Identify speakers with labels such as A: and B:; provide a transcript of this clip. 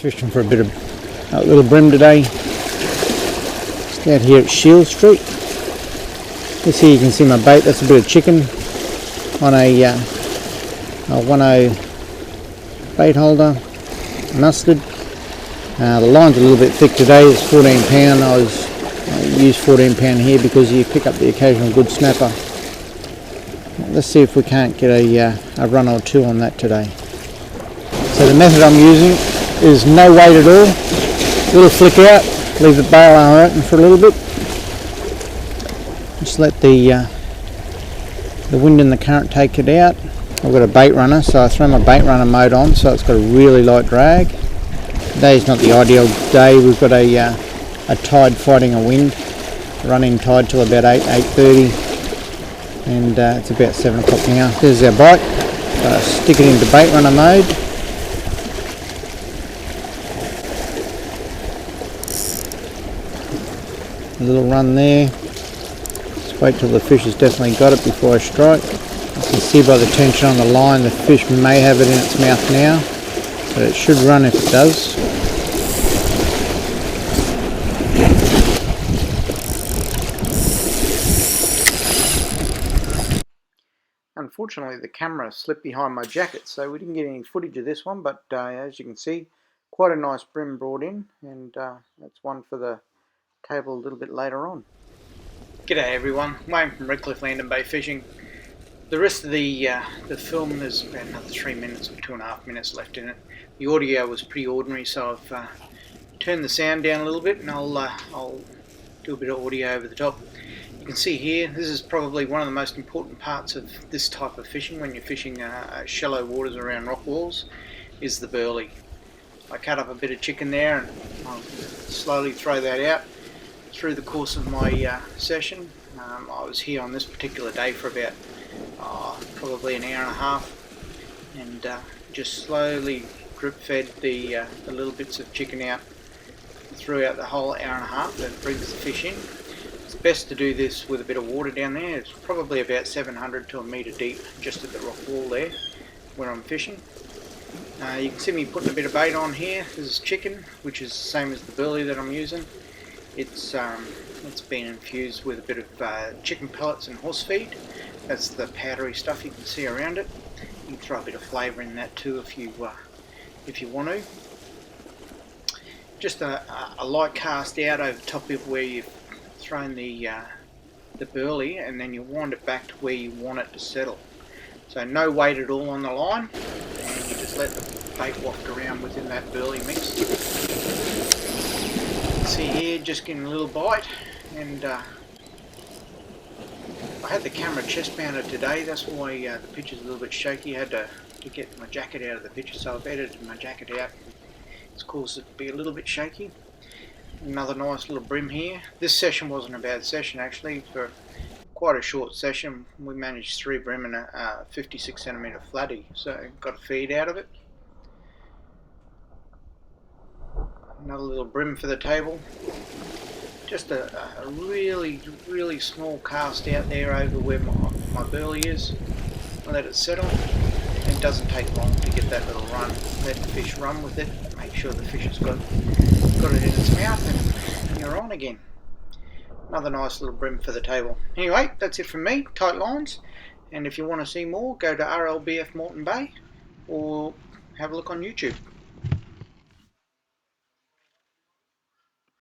A: fishing for a bit of little bream today. Just out here at Shield Street. This here you can see my bait. That's a bit of chicken on a 10 bait holder, mustard. The line's a little bit thick today. It's 14 pound. I use 14 pound here because you pick up the occasional good snapper. Let's see if we can't get a run or two on that today. So the method I'm using is no weight at all. Little flick out, leave the bail arm open for a little bit. Just let the wind and the current take it out. I've got a bait runner, so I throw my bait runner mode on, so it's got a really light drag. Today's not the ideal day. We've got a tide fighting a wind, running tide till about 8:30. And it's about 7 o'clock now. There's our bite. Stick it into bait runner mode. A little run there. Just wait till the fish has definitely got it before I strike. You can see by the tension on the line the fish may have it in its mouth now, but it should run if it does. Unfortunately, the camera slipped behind my jacket, so we didn't get any footage of this one, but as you can see, quite a nice bream brought in, and that's one for the table a little bit later on. G'day everyone, Wayne from Redcliffe Land and Bay Fishing. The rest of the film, there's about another 3 minutes or 2.5 minutes left in it. The audio was pretty ordinary, so I've turned the sound down a little bit, and I'll do a bit of audio over the top. You can see here, this is probably one of the most important parts of this type of fishing when you're fishing shallow waters around rock walls, is the burley. I cut up a bit of chicken there and I'll slowly throw that out through the course of my session. I was here on this particular day for about probably an hour and a half, and just slowly drip fed the little bits of chicken out throughout the whole hour and a half. That brings the fish in. It's best to do this with a bit of water down there. It's probably about 700 to a metre deep just at the rock wall there where I'm fishing. You can see me putting a bit of bait on here. This is chicken, which is the same as the burley that I'm using. It's been infused with a bit of chicken pellets and horse feed. That's the powdery stuff you can see around it. You can throw a bit of flavour in that too if you want to. Just a light cast out over top of where you've thrown the burley, and then you wind it back to where you want it to settle. So no weight at all on the line, and you just let the bait waft around within that burley mix. See here, just getting a little bite, and I had the camera chest mounted today, that's why the picture's a little bit shaky. I had to get my jacket out of the picture, so I've edited my jacket out. It's caused it to be a little bit shaky. Another nice little bream here. This session wasn't a bad session actually. For quite a short session we managed 3 bream and a 56cm flatty, so got a feed out of it. Another little bream for the table. Just a really small cast out there over where my burley is. I let it settle. It doesn't take long to get that little run. Let the fish run with it. Make sure the fish has got it in its mouth, and you're on again. Another nice little bream for the table. Anyway, that's it from me. Tight lines. And if you want to see more, go to RLBF Moreton Bay or have a look on YouTube.